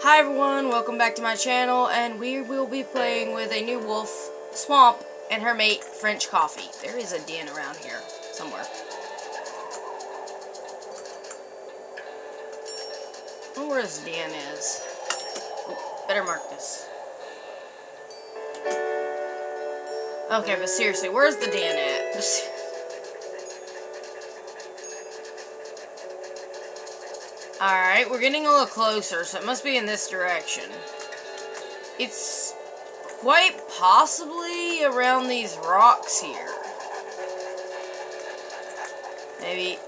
Hi everyone, welcome back to my channel, and we will be playing with a new wolf, Swamp, and her mate, French Coffee. There is a den around here, somewhere. I don't know where this den is. Ooh, better mark this. Okay, but seriously, where's the den at? Alright, we're getting a little closer, so it must be in this direction. It's quite possibly around these rocks here. Maybe.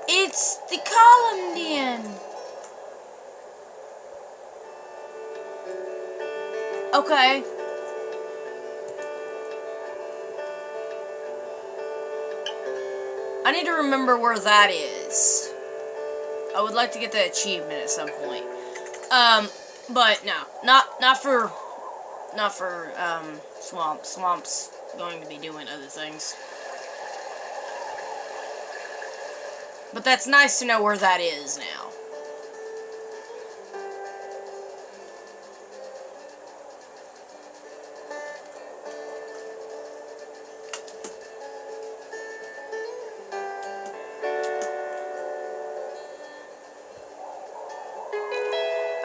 It's the column den! Okay. I need to remember where that is. I would like to get the achievement at some point. But no, not for Swamp. Swamp's going to be doing other things. But that's nice to know where that is now.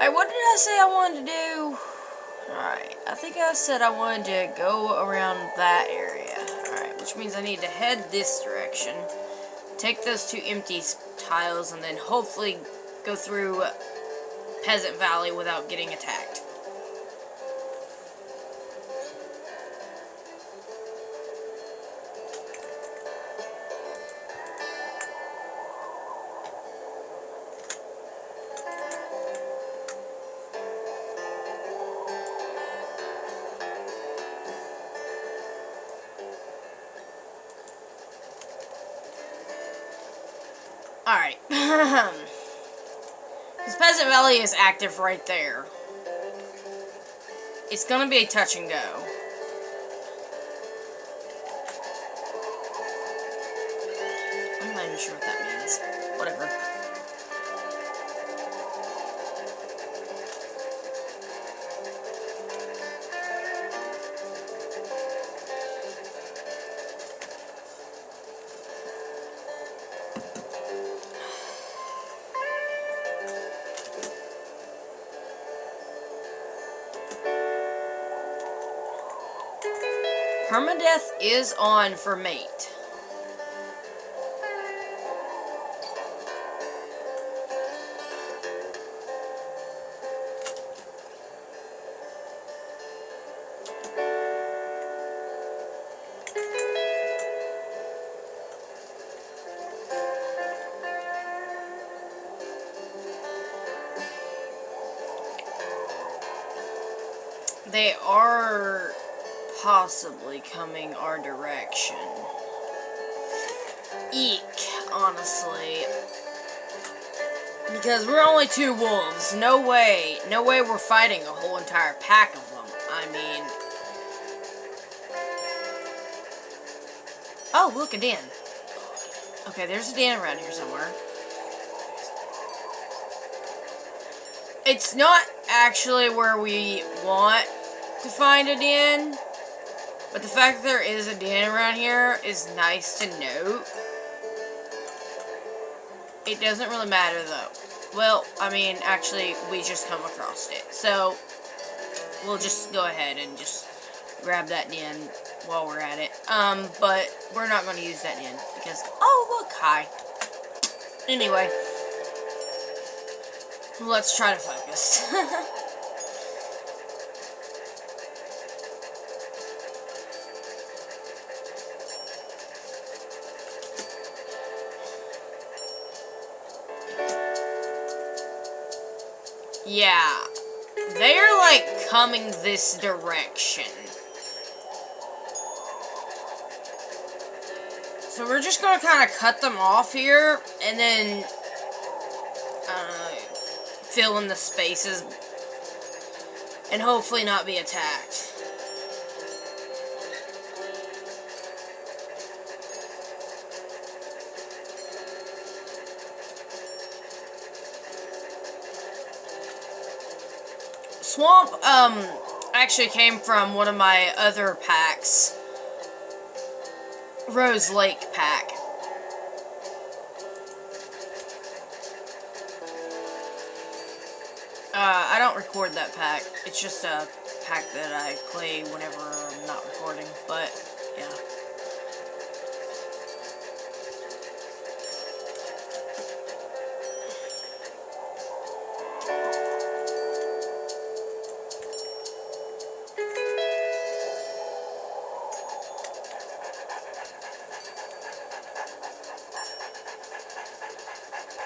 Alright, what did I say I wanted to do? Alright, I think I said I wanted to go around that area. Alright, which means I need to head this direction. Take those two empty tiles and then hopefully go through Peasant Valley without getting attacked. Alright. Because Peasant Valley is active right there. It's gonna be a touch and go. I'm not even sure what that means. Whatever. Permadeath is on for mate. They are possibly coming our direction. Eek, honestly. Because we're only two wolves. No way we're fighting a whole entire pack of them. I mean... Oh, look, a den. Okay, there's a den around here somewhere. It's not actually where we want to find a den, but the fact that there is a den around here is nice to note. It doesn't really matter though. Well, I mean, actually, we just come across it, so we'll just go ahead and just grab that den while we're at it. But we're not going to use that den because, oh look, hi. Anyway, let's try to focus. Yeah, they're like coming this direction. So we're just gonna kind of cut them off here and then fill in the spaces and hopefully not be attacked. swamp, actually came from one of my other packs. Rose Lake pack. I don't record that pack. It's just a pack that I play whenever I'm not recording, but, yeah.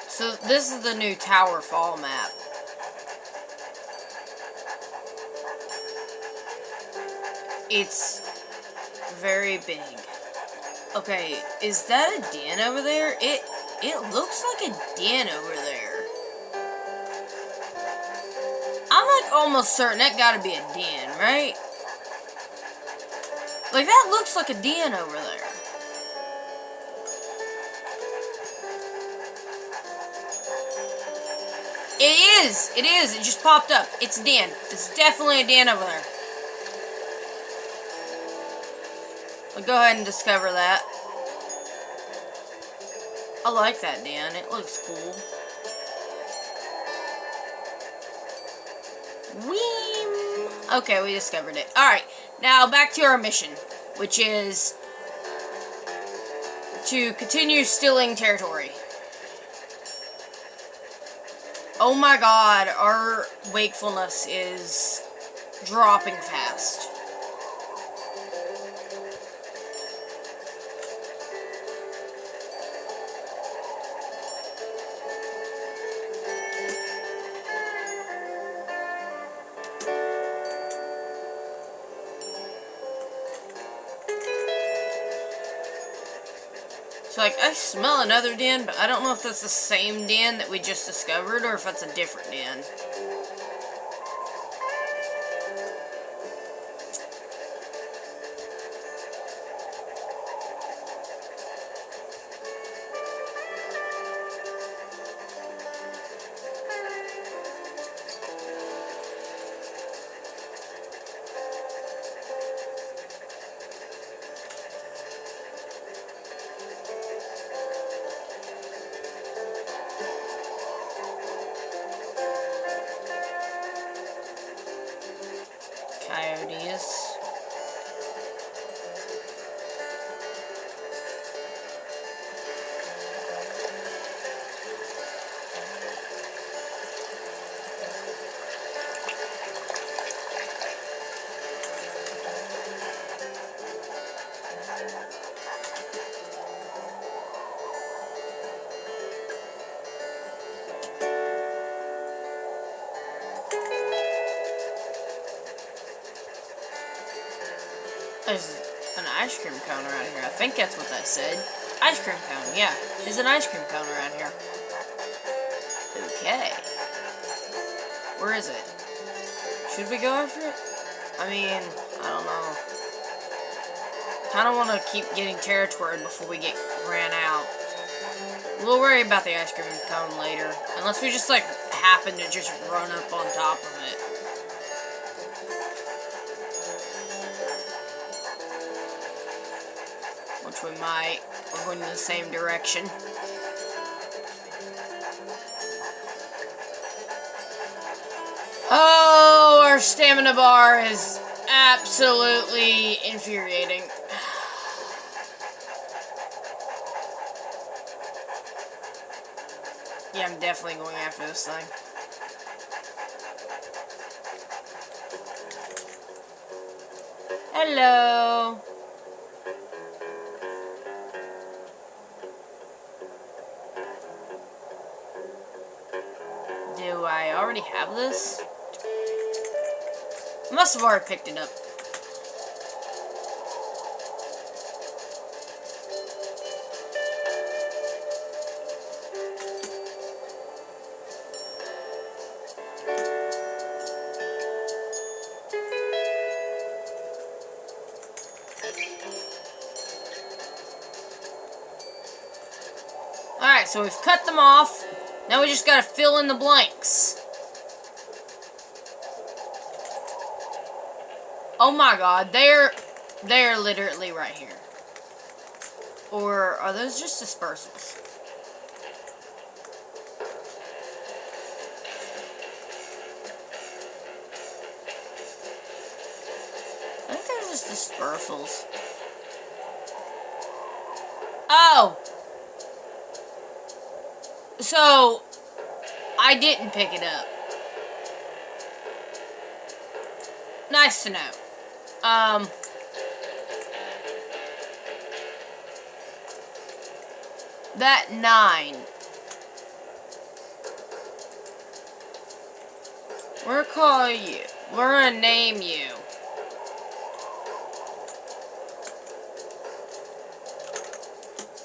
So this is the new Tower Fall map. It's very big. Okay, is that a den over there? It looks like a den over there. I'm like almost certain that gotta be a den, right? Like that looks like a den over there. It is, it just popped up. It's a den. It's definitely a den over there. We'll go ahead and discover that. I like that den. It looks cool. Whee! Okay, we discovered it. Alright, now back to our mission, which is to continue stealing territory. Oh my god, our wakefulness is dropping fast. So, like, I smell another den, but I don't know if that's the same den that we just discovered or if that's a different den. Coyotes. There's an ice cream cone around here. I think that's what that said. Ice cream cone, yeah. There's an ice cream cone around here. Okay. Where is it? Should we go after it? I mean, I don't know. Kind of want to keep getting territory before we get ran out. We'll worry about the ice cream cone later. Unless we just, like, happen to just run up on top of it. Which we might. We're going in the same direction. Oh, our stamina bar is absolutely infuriating. Yeah, I'm definitely going after this thing. Hello. Do I already have this? I must have already picked it up. Alright, so we've cut them off. Now we just gotta fill in the blanks. Oh my god, they're literally right here. Or are those just dispersals? I think they're just dispersals. Oh! So, I didn't pick it up. Nice to know. That 9. We're gonna call you. We're gonna name you.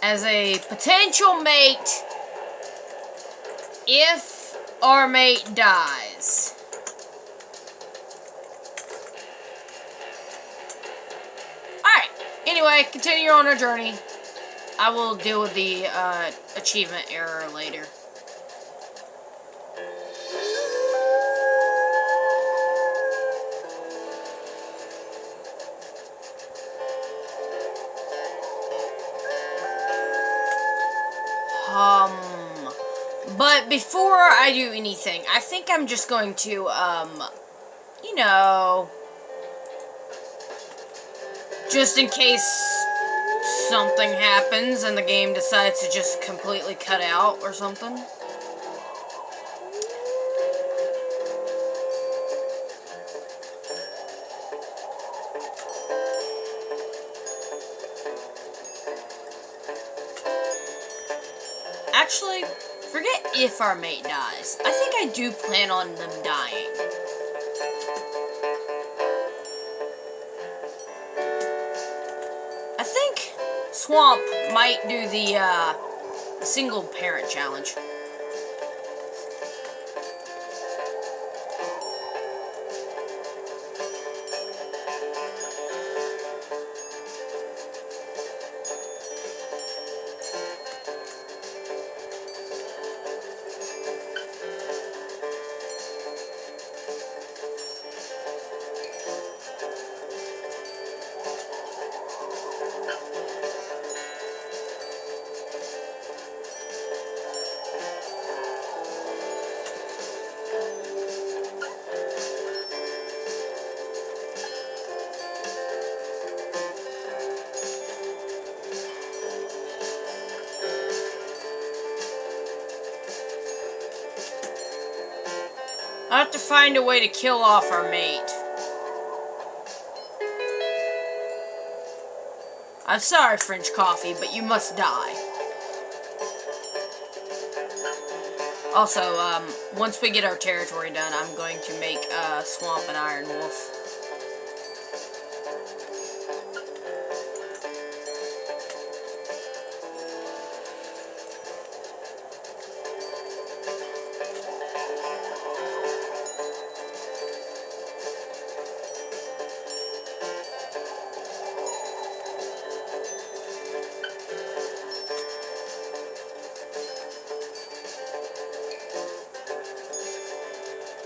As a potential mate if our mate dies. Alright, anyway, continue on our journey. I will deal with the achievement error later. But before I do anything, I think I'm just going to, you know, just in case something happens and the game decides to just completely cut out or something. Actually, forget if our mate dies. I think I do plan on them dying. I think Swamp might do the single parent challenge. I have to find a way to kill off our mate. I'm sorry, French Coffee, but you must die. Also, once we get our territory done, I'm going to make Swamp an Iron Wolf.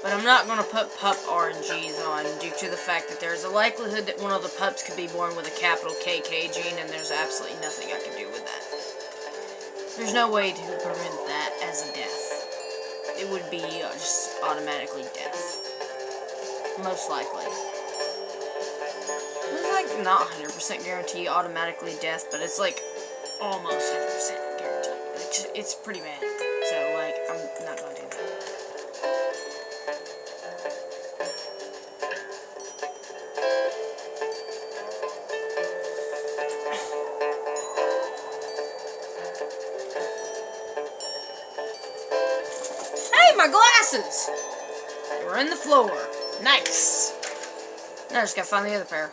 But I'm not going to put pup RNGs on due to the fact that there's a likelihood that one of the pups could be born with a capital KK gene, and there's absolutely nothing I can do with that. There's no way to prevent that as a death. It would be just automatically death. Most likely. It's like not 100% guarantee automatically death, but it's like almost 100% guaranteed. It's pretty bad. So, like, I'm not going to do that. My glasses! They were in the floor. Nice. Now I just gotta find the other pair.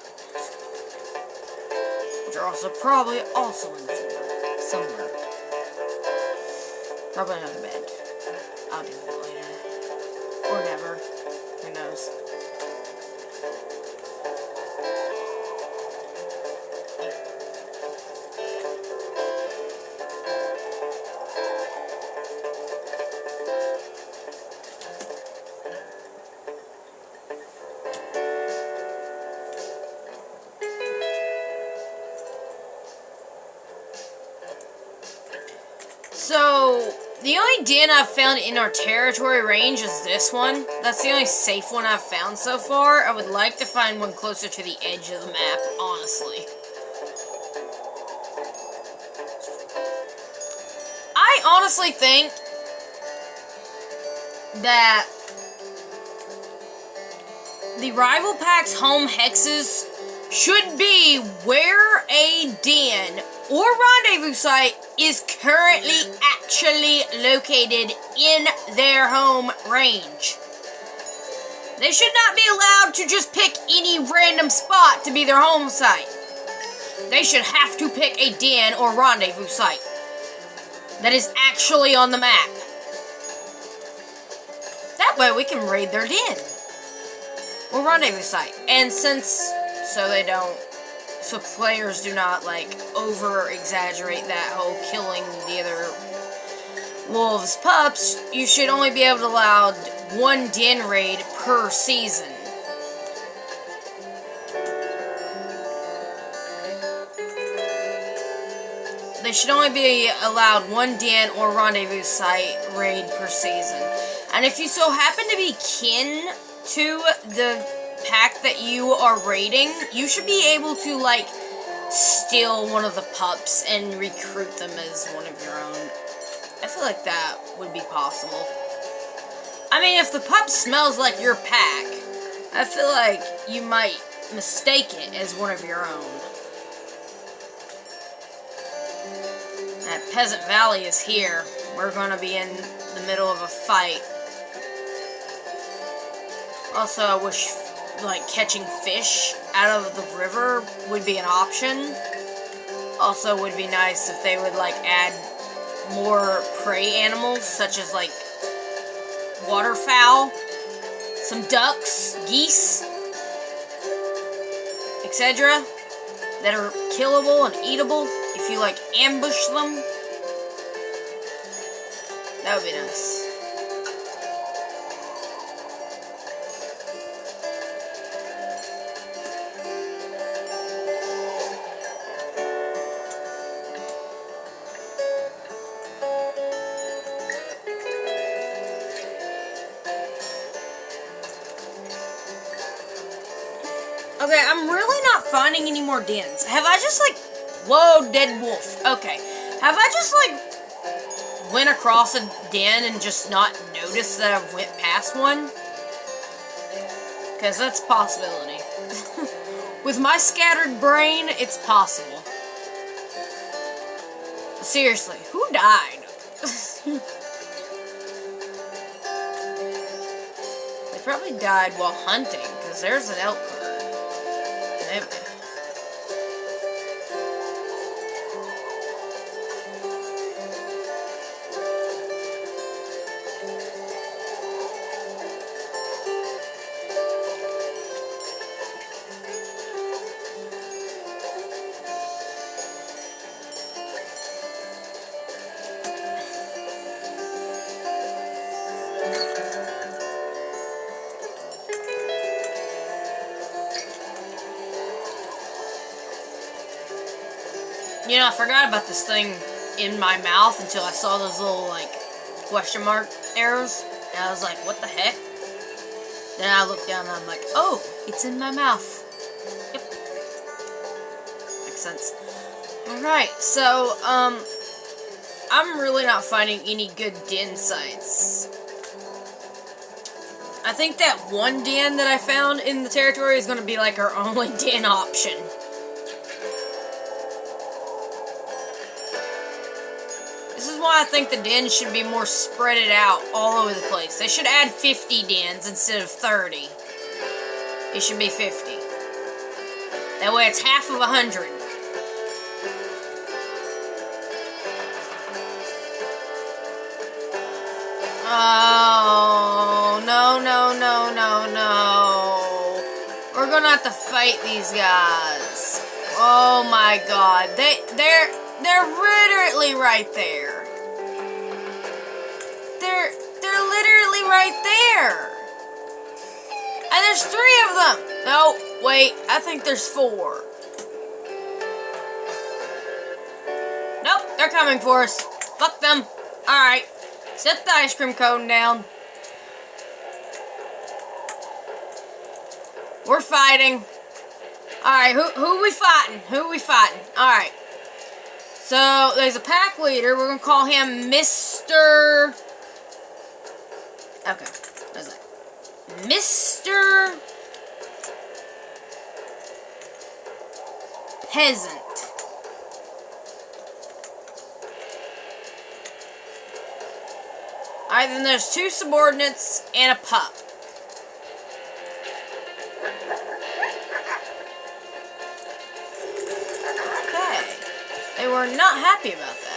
Which are also probably also in the floor. Somewhere. Probably on the bed. I'll do that later. Or never. Who knows? only den I've found in our territory range is this one. That's the only safe one I've found so far. I would like to find one closer to the edge of the map, honestly. I honestly think that the rival pack's home hexes should be where a den or rendezvous site is currently actually located in their home range. They should not be allowed to just pick any random spot to be their home site. They should have to pick a den or rendezvous site that is actually on the map. That way we can raid their den or rendezvous site. And so players do not, like, over-exaggerate that whole killing the other wolves' pups, you should only be able to allow one den raid per season. They should only be allowed one den or rendezvous site raid per season. And if you so happen to be kin to the pack that you are raiding, you should be able to, like, steal one of the pups and recruit them as one of your own. I feel like that would be possible. I mean, if the pup smells like your pack, I feel like you might mistake it as one of your own. That Peasant Valley is here. We're gonna be in the middle of a fight. Also, I wish, like, catching fish out of the river would be an option. Also, would be nice if they would, like, add more prey animals, such as, like, waterfowl, some ducks, geese, etc., that are killable and eatable if you, like, ambush them. That would be nice. Okay, I'm really not finding any more dens. Have I just, like... Whoa, dead wolf. Okay. Have I just, like, went across a den and just not noticed that I went past one? Because that's a possibility. With my scattered brain, it's possible. Seriously, who died? They probably died while hunting, because there's an elk herd. You know, I forgot about this thing in my mouth until I saw those little, like, question mark arrows. And I was like, what the heck? Then I looked down and I'm like, oh, it's in my mouth. Yep. Makes sense. Alright, so, I'm really not finding any good den sites. I think that one den that I found in the territory is going to be, like, our only den option. This is why I think the dens should be more spread out all over the place. They should add 50 dens instead of 30. It should be 50. That way it's half of 100. Oh, no, no, no, no, no. We're gonna have to fight these guys. Oh my god. They're literally right there. They're literally right there. And there's 3 of them. No, wait, I think there's 4. Nope, they're coming for us. Fuck them. Alright. Set the ice cream cone down. We're fighting. Alright, who are we fighting? Who are we fighting? Alright. So, there's a pack leader. We're going to call him Mr. Okay. What is that? Mr. Peasant. Alright, then there's 2 subordinates and a pup. Okay. They were not happy about that.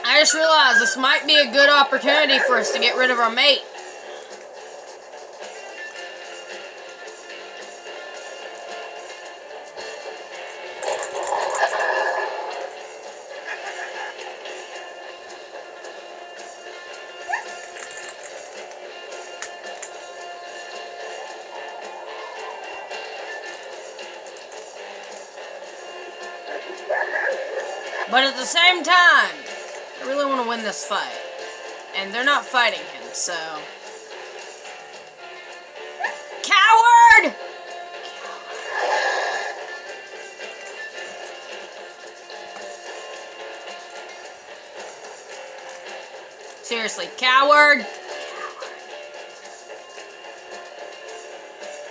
I just realized this might be a good opportunity for us to get rid of our mate. But at the same time, I really want to win this fight. And they're not fighting him, so... Coward! Seriously, coward!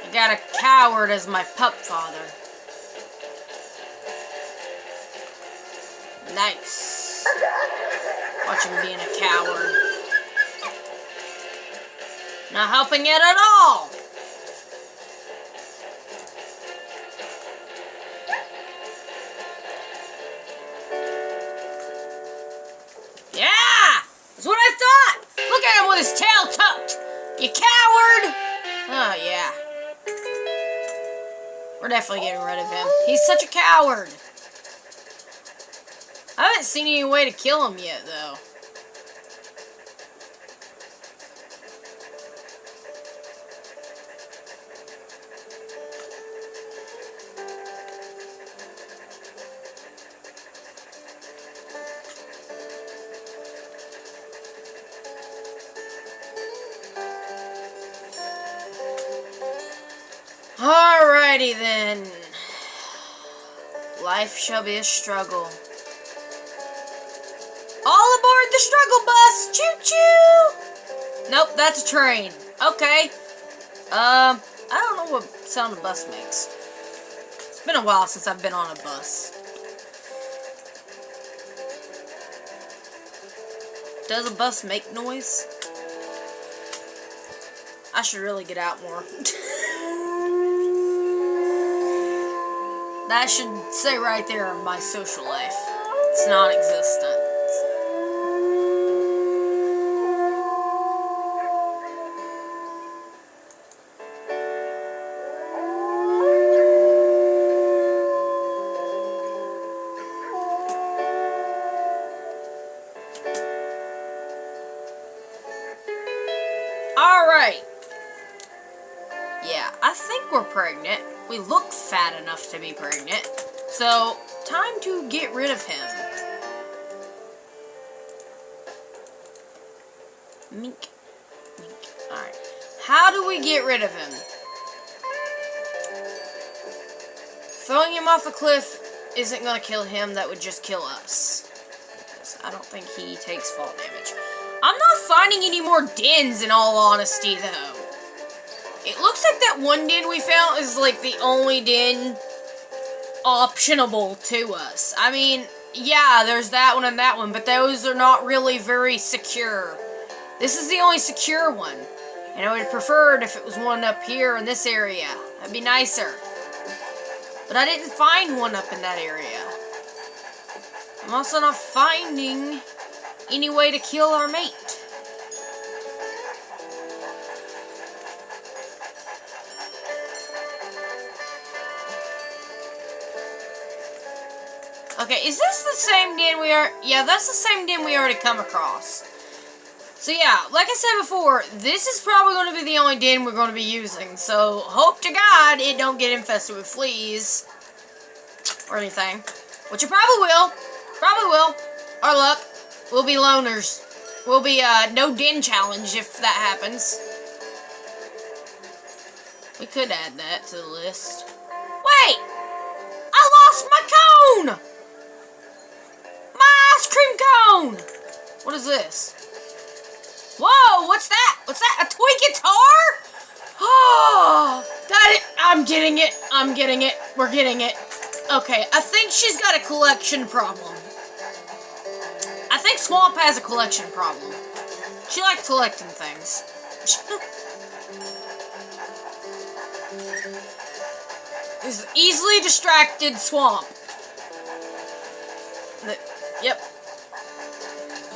I got a coward as my pup father. Nice. Watch him being a coward. Not helping it at all. Yeah! That's what I thought! Look at him with his tail tucked! You coward! Oh, yeah. We're definitely getting rid of him. He's such a coward. I haven't seen any way to kill him yet, though. Alrighty then. Life shall be a struggle. All aboard the struggle bus! Choo-choo! Nope, that's a train. Okay. I don't know what sound a bus makes. It's been a while since I've been on a bus. Does a bus make noise? I should really get out more. That should say right there in my social life. It's non-existent. Alright. Yeah, I think we're pregnant. We look fat enough to be pregnant. So, time to get rid of him. Mink. Mink. Alright. How do we get rid of him? Throwing him off a cliff isn't going to kill him. That would just kill us. I don't think he takes fall damage. I'm not finding any more dens, in all honesty, though. It looks like that one den we found is, like, the only den optionable to us. I mean, yeah, there's that one and that one, but those are not really very secure. This is the only secure one. And I would have preferred if it was one up here in this area. That'd be nicer. But I didn't find one up in that area. I'm also not finding any way to kill our mate. Okay, is this the same den we are? Yeah, that's the same den we already come across. So yeah, like I said before, this is probably going to be the only den we're going to be using. So hope to God it don't get infested with fleas or anything. Which it probably will. Probably will. Our luck. We'll be loners. We'll be no den challenge if that happens. We could add that to the list. Wait! I lost my cone! My ice cream cone! What is this? Whoa, what's that? What's that? A toy guitar? Oh, I'm getting it. I'm getting it. We're getting it. Okay, I think she's got a collection problem. I think Swamp has a collection problem. She likes collecting things. This is easily distracted Swamp. Yep.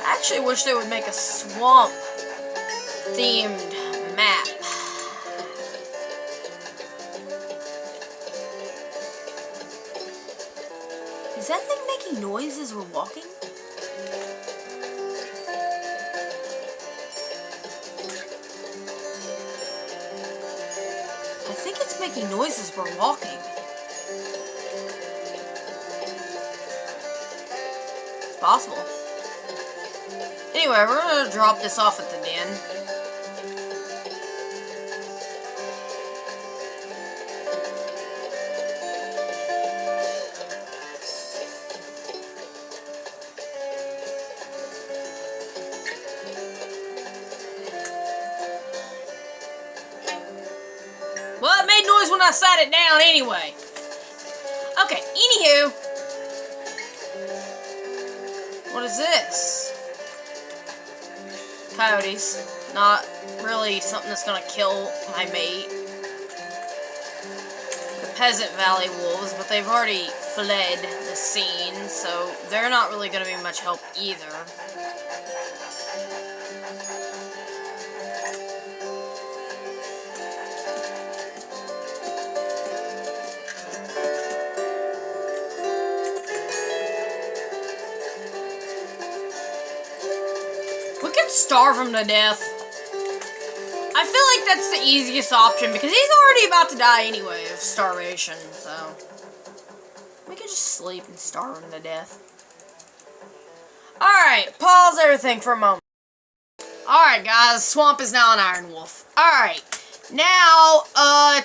I actually wish they would make a swamp themed map. Is that thing making noise as we're walking? I think it's making noise as we're walking. It's possible. Anyway, we're gonna drop this off at the den. Well, it made noise when I sat it down anyway. Okay, anywho. What is this? Coyotes. Not really something that's gonna kill my mate. The Peasant Valley wolves, but they've already fled the scene, so they're not really gonna be much help either. Starve him to death. I feel like that's the easiest option because he's already about to die anyway of starvation, so we could just sleep and starve him to death. Alright, pause everything for a moment. Alright guys, Swamp is now an Iron Wolf. Alright, now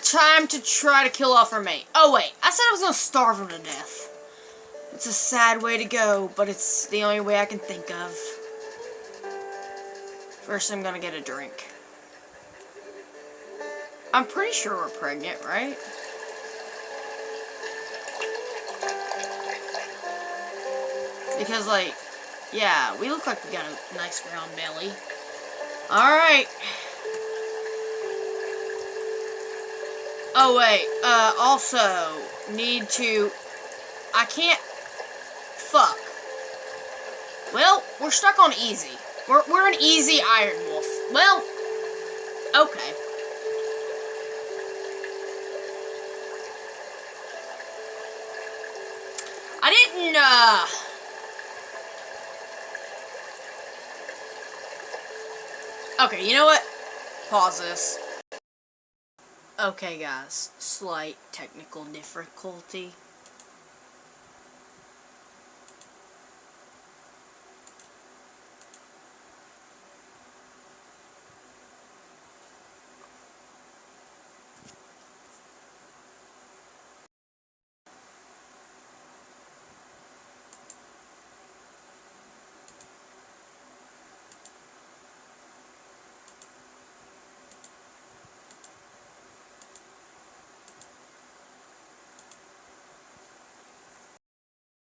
time to try to kill off our mate. Oh wait, I said I was gonna starve him to death. It's a sad way to go, but it's the only way I can think of. First, I'm gonna get a drink. I'm pretty sure we're pregnant, right? Because, like, yeah, we look like we got a nice round belly. Alright. Oh, wait. Also, need to... I can't... Fuck. Well, we're stuck on easy. We're an easy Iron Wolf. Well, okay. I didn't, Okay, you know what? Pause this. Okay, guys. Slight technical difficulty.